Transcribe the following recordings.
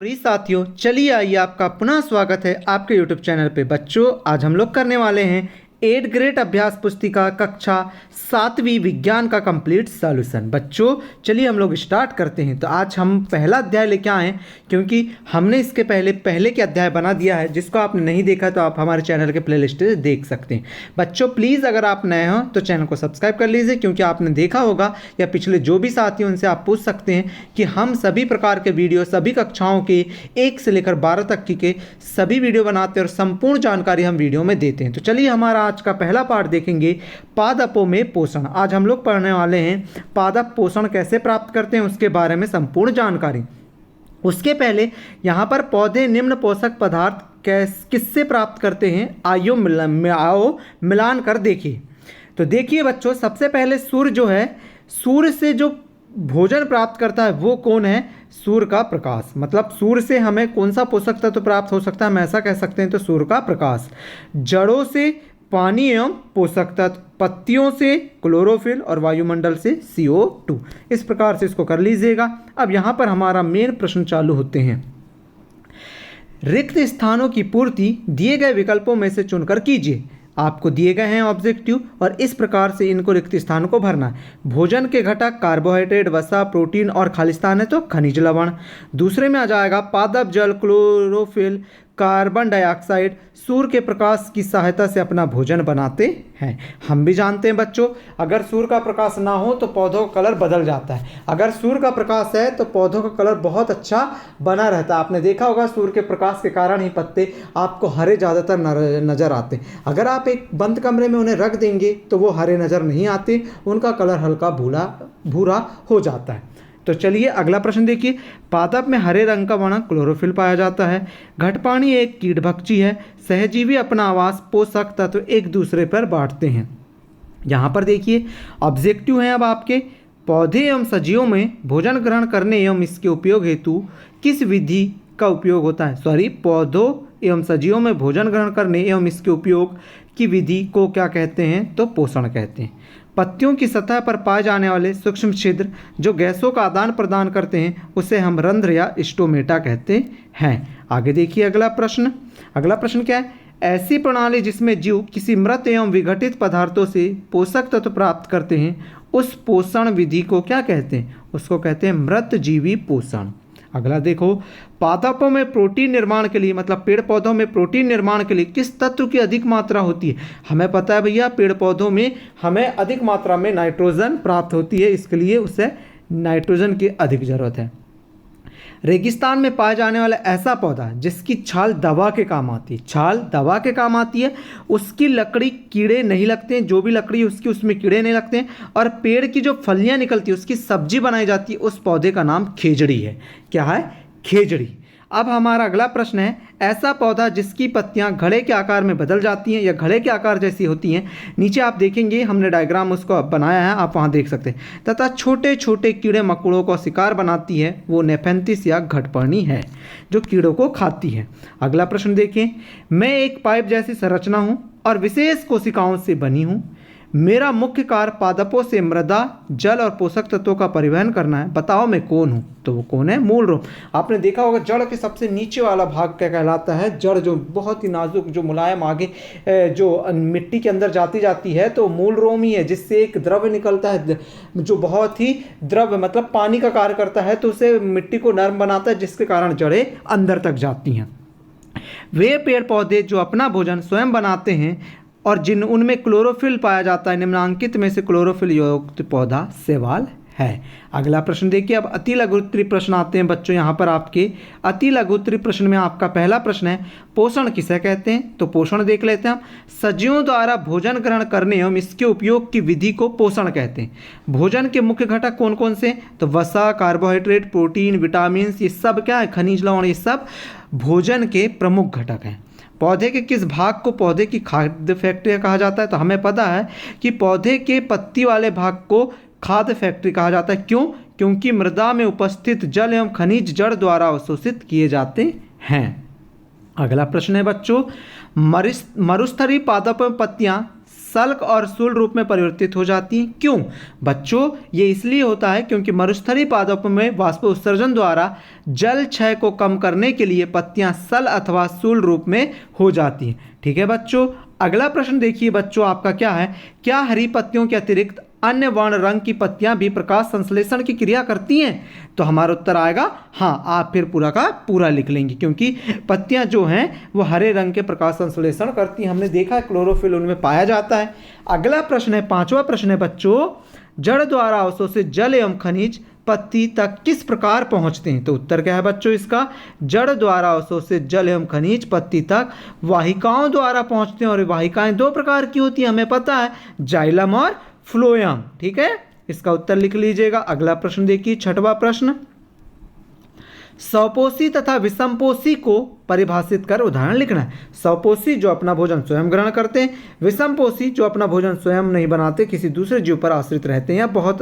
प्रिय साथियों, चलिए आइए आपका पुनः स्वागत है आपके यूट्यूब चैनल पे। बच्चों, आज हम लोग करने वाले हैं 8th ग्रेड अभ्यास पुस्तिका कक्षा 7वीं विज्ञान का कंप्लीट सॉल्यूशन। बच्चों, चलिए हम लोग स्टार्ट करते हैं। तो आज हम पहला अध्याय लेके आए हैं, क्योंकि हमने इसके पहले के अध्याय बना दिया है। जिसको आपने नहीं देखा तो आप हमारे चैनल के प्लेलिस्ट से देख सकते हैं। बच्चों प्लीज़, अगर आप नए हो तो चैनल को सब्सक्राइब कर लीजिए, क्योंकि आपने देखा होगा या पिछले जो भी साथी हैं उनसे आप पूछ सकते हैं कि हम सभी प्रकार के वीडियो सभी कक्षाओं के 1 से लेकर 12 तक के सभी वीडियो बनाते हैं और संपूर्ण जानकारी हम वीडियो में देते हैं। तो चलिए हमारा आज का पहला पार्ट देखेंगे, पादपों में पोषण। आज हम लोग पढ़ने वाले हैं पादप पोषण कैसे प्राप्त करते हैं उसके बारे में संपूर्ण जानकारी। उसके पहले यहाँ पर पौधे निम्न पोषक पदार्थ किससे प्राप्त करते हैं, आइयो मिलान कर देखिए। तो देखिए बच्चों, सबसे पहले सूर्य जो है, सूर्य से जो भोजन प्राप्त करता है वो कौन है, सूर्य का प्रकाश। मतलब सूर्य से हमें कौन सा पोषक तत्व प्राप्त हो सकता है, हम ऐसा कह सकते हैं तो सूर्य का प्रकाश। जड़ों से पानी एवं पोषक तत्व, पत्तियों से क्लोरोफिल और वायुमंडल से CO2। इस प्रकार से इसको कर लीजिएगा। अब यहाँ पर हमारा मेन प्रश्न चालू होते हैं। रिक्त स्थानों की पूर्ति दिए गए विकल्पों में से चुनकर कीजिए। आपको दिए गए हैं ऑब्जेक्टिव और इस प्रकार से इनको रिक्त स्थानों को भरना है। भोजन के घटक कार्बोहाइड्रेट, वसा, प्रोटीन और खालिस्तान है तो खनिज लवण। दूसरे में आ जाएगा पादप जल, क्लोरोफिल, कार्बन डाइऑक्साइड सूर्य के प्रकाश की सहायता से अपना भोजन बनाते हैं। हम भी जानते हैं बच्चों, अगर सूर्य का प्रकाश ना हो तो पौधों का कलर बदल जाता है। अगर सूर्य का प्रकाश है तो पौधों का कलर बहुत अच्छा बना रहता है। आपने देखा होगा सूर्य के प्रकाश के कारण ही पत्ते आपको हरे ज़्यादातर नज़र आते हैं। अगर आप एक बंद कमरे में उन्हें रख देंगे तो वो हरे नज़र नहीं आते, उनका कलर हल्का भूरा हो जाता है। तो चलिए अगला प्रश्न देखिए। पादप में हरे रंग का वर्ण क्लोरोफिल पाया जाता है। घटपानी एक कीटभक्षी है। सहजीवी अपना आवास पोषक तत्व एक दूसरे पर बांटते हैं। यहाँ पर देखिए ऑब्जेक्टिव हैं अब आपके, पौधे एवं सजीवों में भोजन ग्रहण करने एवं इसके उपयोग हेतु किस विधि का उपयोग होता है। पौधों एवं सजीवों में भोजन ग्रहण करने एवं इसके उपयोग की विधि को क्या कहते हैं, तो पोषण कहते हैं। पत्तियों की सतह पर पाए जाने वाले सूक्ष्म छिद्र जो गैसों का आदान प्रदान करते हैं उसे हम रंध्र या स्टोमेटा कहते हैं। आगे देखिए अगला प्रश्न क्या है। ऐसी प्रणाली जिसमें जीव किसी मृत एवं विघटित पदार्थों से पोषक तत्व प्राप्त करते हैं उस पोषण विधि को क्या कहते हैं, उसको कहते हैं मृत जीवी पोषण। अगला देखो, पादपों में प्रोटीन निर्माण के लिए, मतलब पेड़ पौधों में प्रोटीन निर्माण के लिए किस तत्व की अधिक मात्रा होती है। हमें पता है भैया, पेड़ पौधों में हमें अधिक मात्रा में नाइट्रोजन प्राप्त होती है, इसके लिए उसे नाइट्रोजन की अधिक जरूरत है। रेगिस्तान में पाए जाने वाला ऐसा पौधा जिसकी छाल दवा के काम आती है, उसकी लकड़ी कीड़े नहीं लगते हैं, जो भी लकड़ी है उसकी उसमें कीड़े नहीं लगते हैं, और पेड़ की जो फलियां निकलती है उसकी सब्जी बनाई जाती है, उस पौधे का नाम खेजड़ी है। क्या है, खेजड़ी। अब हमारा अगला प्रश्न है, ऐसा पौधा जिसकी पत्तियां घड़े के आकार में बदल जाती हैं या घड़े के आकार जैसी होती हैं। नीचे आप देखेंगे हमने डायग्राम उसको बनाया है, आप वहां देख सकते हैं। तथा छोटे छोटे कीड़े मकोड़ों को शिकार बनाती है, वो नेफेंथिस या घटपर्णी है जो कीड़ों को खाती है। अगला प्रश्न देखें। मैं एक पाइप जैसी संरचना हूँ और विशेष कोशिकाओं से बनी हूँ। मेरा मुख्य कार्य पादपों से मृदा, जल और पोषक तत्वों का परिवहन करना है। बताओ मैं कौन हूँ, तो वो कौन है, मूल रोम। आपने देखा होगा जड़ के सबसे नीचे वाला भाग क्या कहलाता है, जड़ जो बहुत ही नाजुक, जो मुलायम, आगे जो मिट्टी के अंदर जाती है, तो मूल रोम ही है, जिससे एक द्रव्य निकलता है जो बहुत ही द्रव्य मतलब पानी का कार्य करता है, तो उसे मिट्टी को नर्म बनाता है, जिसके कारण जड़ें अंदर तक जाती हैं। वे पेड़ पौधे जो अपना भोजन स्वयं बनाते हैं और उनमें क्लोरोफिल पाया जाता है, निम्नांकित में से क्लोरोफिल युक्त पौधा शैवाल है। अगला प्रश्न देखिए। अब अति लघु उत्तरीय प्रश्न आते हैं बच्चों। यहाँ पर आपके अति लघु उत्तरीय प्रश्न में आपका पहला प्रश्न है, पोषण किसे कहते हैं, तो पोषण देख लेते हैं हम। सजीवों द्वारा भोजन ग्रहण करने एवं इसके उपयोग की विधि को पोषण कहते हैं। भोजन के मुख्य घटक कौन कौन से, तो वसा, कार्बोहाइड्रेट, प्रोटीन, विटामिन, ये सब क्या है, खनिज लवण, ये सब भोजन के प्रमुख घटक हैं। पौधे के किस भाग को पौधे की खाद्य फैक्ट्री कहा जाता है, तो हमें पता है कि पौधे के पत्ती वाले भाग को खाद्य फैक्ट्री कहा जाता है। क्यों, क्योंकि मृदा में उपस्थित जल एवं खनिज जड़ द्वारा अवशोषित किए जाते हैं। अगला प्रश्न है बच्चों, मरुस्थलीय पादपों में पत्तियां सल्क और शूल रूप में परिवर्तित हो जाती हैं। क्यों बच्चों? ये इसलिए होता है क्योंकि मरुस्थलीय पादपों में वाष्प उत्सर्जन द्वारा जल क्षय को कम करने के लिए पत्तियां सल अथवा शूल रूप में हो जाती हैं। ठीक है बच्चों, अगला प्रश्न देखिए बच्चों, आपका क्या है, क्या हरी पत्तियों के अतिरिक्त अन्य वर्ण रंग की पत्तियां भी प्रकाश संश्लेषण की क्रिया करती हैं? तो हमारा उत्तर आएगा हाँ। आप फिर पूरा का पूरा लिख लेंगे क्योंकि पत्तियां जो हैं वो हरे रंग के प्रकाश संश्लेषण करती हैं। हमने देखा है क्लोरोफिल उनमें पाया जाता है। अगला प्रश्न है, पांचवा प्रश्न है बच्चों, जड़ द्वारा अवशोषित जल एवं खनिज पत्ती तक किस प्रकार पहुंचते हैं? तो उत्तर क्या है बच्चों इसका, जड़ द्वारा अवशोषित जल एवं खनिज पत्ती तक वाहिकाओं द्वारा पहुंचते हैं और वाहिकाएं दो प्रकार की होती हैं, हमें पता है, जाइलम और फ्लोएम। ठीक है, इसका उत्तर लिख लीजिएगा। अगला प्रश्न देखिए, छठवां प्रश्न, स्वपोषी तथा विषमपोषी को परिभाषित कर उदाहरण लिखना है। स्वपोषी जो अपना भोजन स्वयं ग्रहण करते हैं, विषमपोषी जो अपना भोजन स्वयं नहीं बनाते, किसी दूसरे जीव पर आश्रित रहते हैं या बहुत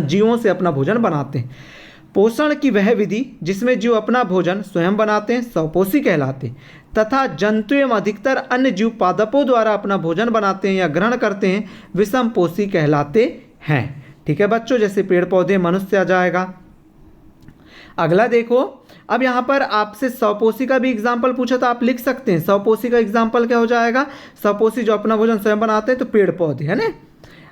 जीवों से अपना भोजन बनाते हैं। पोषण की वह विधि जिसमें जीव अपना भोजन स्वयं बनाते हैं स्वपोषी कहलाते हैं, तथा जंतु एवं अधिकतर अन्य जीव पादपों द्वारा अपना भोजन बनाते हैं या ग्रहण करते हैं विषमपोषी कहलाते हैं। ठीक है बच्चों, जैसे पेड़ पौधे, मनुष्य आ जाएगा। अगला देखो, अब यहाँ पर आपसे स्वपोषी का भी एग्जाम्पल पूछा तो आप लिख सकते हैं। स्वपोषी का एग्जाम्पल क्या हो जाएगा, स्वपोषी जो अपना भोजन स्वयं बनाते हैं तो पेड़ पौधे, है ना।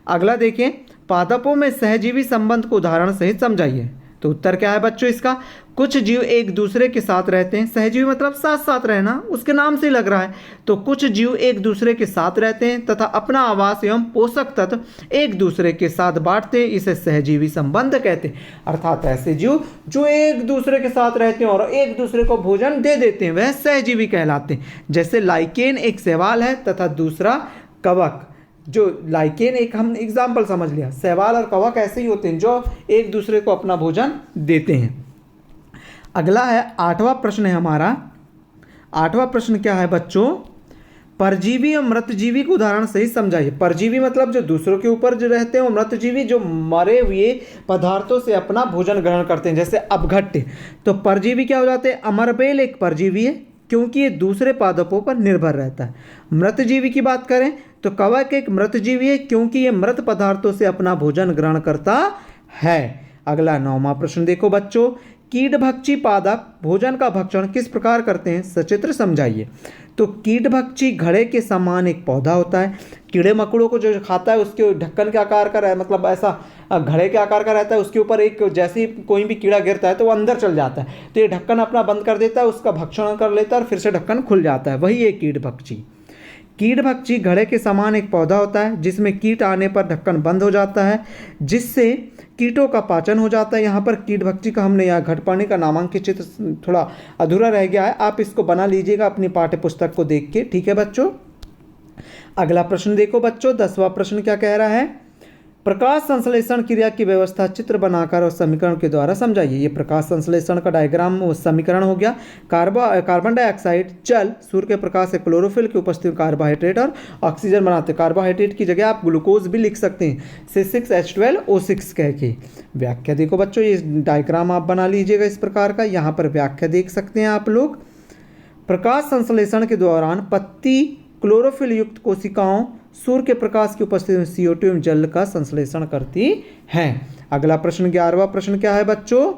अगला देखें, पादपों में सहजीवी संबंध को उदाहरण सहित समझाइए। तो उत्तर क्या है बच्चों इसका, कुछ जीव एक दूसरे के साथ रहते हैं, सहजीवी मतलब साथ साथ रहना, उसके नाम से लग रहा है। तो कुछ जीव एक दूसरे के साथ रहते हैं तथा अपना आवास एवं पोषक तत्व एक दूसरे के साथ बांटते हैं, इसे सहजीवी संबंध कहते हैं। अर्थात ऐसे जीव जो एक दूसरे के साथ रहते हैं और एक दूसरे को भोजन दे देते हैं वह सहजीवी कहलाते हैं। जैसे लाइकेन एक शैवाल है तथा दूसरा कवक। जो लाइकेन एक हम एग्जाम्पल समझ लिया, शैवाल और कवक ऐसे ही होते हैं जो एक दूसरे को अपना भोजन देते हैं। अगला है आठवां प्रश्न है हमारा। आठवां प्रश्न क्या है बच्चों, परजीवी और मृतजीवी को उदाहरण सही समझाइए। परजीवी मतलब जो दूसरों के ऊपर जो रहते हैं, और मृतजीवी जो मरे हुए पदार्थों से अपना भोजन ग्रहण करते हैं, जैसे अपघट्य। तो परजीवी क्या हो जाते हैं, अमरबेल एक परजीवी है क्योंकि ये दूसरे पादपों पर निर्भर रहता है। मृतजीवी की बात करें तो कवक एक मृतजीवी है क्योंकि ये मृत पदार्थों से अपना भोजन ग्रहण करता है। अगला नौवां प्रश्न देखो बच्चों, कीटभक्षी पादप भोजन का भक्षण किस प्रकार करते हैं, सचित्र समझाइए। तो कीटभक्षी घड़े के समान एक पौधा होता है। कीड़े मकोड़ों को जो खाता है उसके ढक्कन के आकार का है, मतलब ऐसा घड़े के आकार का रहता है, उसके ऊपर एक जैसे ही कोई भी कीड़ा गिरता है तो वो अंदर चल जाता है, तो ये ढक्कन अपना बंद कर देता है, उसका भक्षण कर लेता है और फिर से ढक्कन खुल जाता है, वही है कीटभक्षी। कीटभक्षी घड़े के समान एक पौधा होता है जिसमें कीट आने पर ढक्कन बंद हो जाता है, जिससे कीटों का पाचन हो जाता है। यहाँ पर कीटभक्षी का हमने यहाँ घटपानी का नामांकित चित्र थोड़ा अधूरा रह गया है, आप इसको बना लीजिएगा अपनी पाठ्य पुस्तक को देख के। ठीक है बच्चों, अगला प्रश्न देखो बच्चों, 10वां प्रश्न क्या कह रहा है, प्रकाश संश्लेषण क्रिया की व्यवस्था चित्र बनाकर और समीकरण के द्वारा समझाइए। ये प्रकाश संश्लेषण का डायग्राम समीकरण हो गया। कार्बन डाइऑक्साइड जल, सूर्य के प्रकाश से क्लोरोफिल की उपस्थिति में कार्बोहाइड्रेट और ऑक्सीजन बनाते हैं। कार्बोहाइड्रेट की जगह आप ग्लूकोज भी लिख सकते हैं, C6H12O6 कह के। व्याख्या देखो बच्चों, ये डायग्राम आप बना लीजिएगा इस प्रकार का, यहाँ पर व्याख्या देख सकते हैं आप लोग। प्रकाश संश्लेषण के दौरान पत्ती क्लोरोफिल युक्त कोशिकाओं सूर्य के प्रकाश की उपस्थिति में CO2 एवं जल का संश्लेषण करती हैं। अगला प्रश्न 11वां प्रश्न क्या है बच्चों,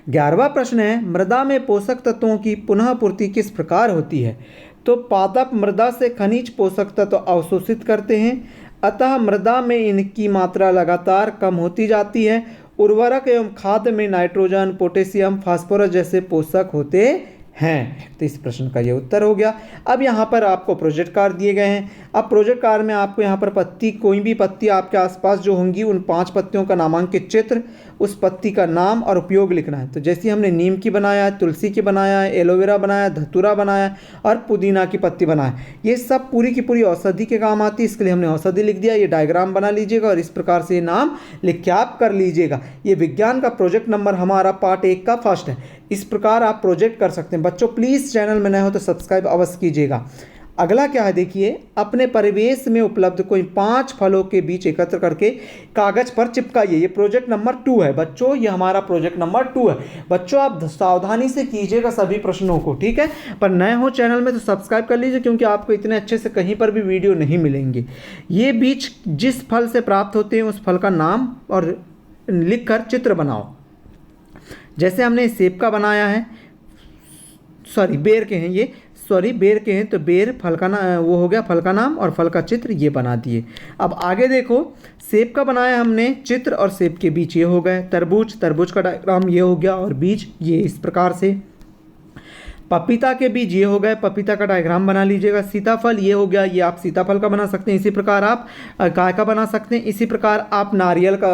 11वां प्रश्न है, मृदा में पोषक तत्वों की पुनः पूर्ति किस प्रकार होती है। तो पादप मृदा से खनिज पोषक तत्व अवशोषित करते हैं, अतः मृदा में इनकी मात्रा लगातार कम होती जाती है। उर्वरक एवं खाद में नाइट्रोजन, पोटेशियम, फास्फोरस जैसे पोषक होते हैं। तो इस प्रश्न का ये उत्तर हो गया। अब यहाँ पर आपको प्रोजेक्ट कार्ड दिए गए हैं। अब प्रोजेक्ट कार्ड में आपको यहाँ पर पत्ती, कोई भी पत्ती आपके आसपास जो होंगी उन 5 पत्तियों का नामांकित चित्र, उस पत्ती का नाम और उपयोग लिखना है। तो जैसे हमने नीम की बनाया है, तुलसी की बनाया है, एलोवेरा बनाया, धतूरा बनाया और पुदीना की पत्ती बनाया, ये सब पूरी की पूरी औषधि के काम आती है, इसके लिए हमने औषधि लिख दिया। ये डायग्राम बना लीजिएगा और इस प्रकार से नाम लिख के आप कर लीजिएगा। ये विज्ञान का प्रोजेक्ट नंबर हमारा पार्ट 1 का फर्स्ट है। इस प्रकार आप प्रोजेक्ट कर सकते हैं। बच्चों प्लीज़ चैनल में नए हो तो सब्सक्राइब अवश्य कीजिएगा। अगला क्या है देखिए, अपने परिवेश में उपलब्ध कोई 5 फलों के बीज एकत्र करके कागज पर चिपकाइए। ये प्रोजेक्ट नंबर 2 है बच्चों, ये हमारा प्रोजेक्ट नंबर 2 है। बच्चों आप सावधानी से कीजिएगा सभी प्रश्नों को, ठीक है। पर नए हो चैनल में तो सब्सक्राइब कर लीजिए, क्योंकि आपको इतने अच्छे से कहीं पर भी वीडियो नहीं मिलेंगे। ये बीज जिस फल से प्राप्त होते हैं उस फल का नाम और लिखकर चित्र बनाओ। जैसे हमने सेब का बनाया है, सॉरी बेर के हैं ये, सॉरी बेर के हैं, तो बेर फल का नाम, वो हो गया फल का नाम और फल का चित्र ये बना दिए। अब आगे देखो, सेब का बनाया हमने चित्र और सेब के बीच ये हो गए। तरबूज, तरबूज का डायग्राम ये हो गया और बीज ये इस प्रकार से। पपीता के बीज ये हो गए, पपीता का डायग्राम बना लीजिएगा। सीताफल ये हो गया, ये आप सीताफल का बना सकते हैं। इसी प्रकार आप गाय का बना सकते हैं। इसी प्रकार आप नारियल का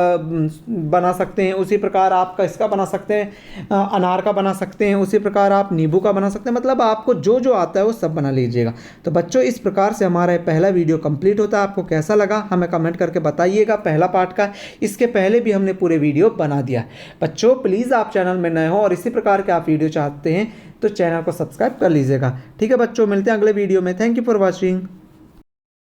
बना सकते हैं। उसी प्रकार आप इसका बना सकते हैं, अनार का बना सकते हैं। उसी प्रकार आप नींबू का बना सकते हैं। मतलब आपको जो जो आता है वो सब बना लीजिएगा। तो बच्चों इस प्रकार से हमारा पहला वीडियो कंप्लीट होता है। आपको कैसा लगा हमें कमेंट करके बताइएगा। पहला पार्ट का, इसके पहले भी हमने पूरे वीडियो बना दिया। बच्चों प्लीज़ आप चैनल में नए हो और इसी प्रकार के आप वीडियो चाहते हैं तो चैनल को सब्सक्राइब कर लीजिएगा, ठीक है बच्चों। मिलते हैं अगले वीडियो में। Thank you for watching.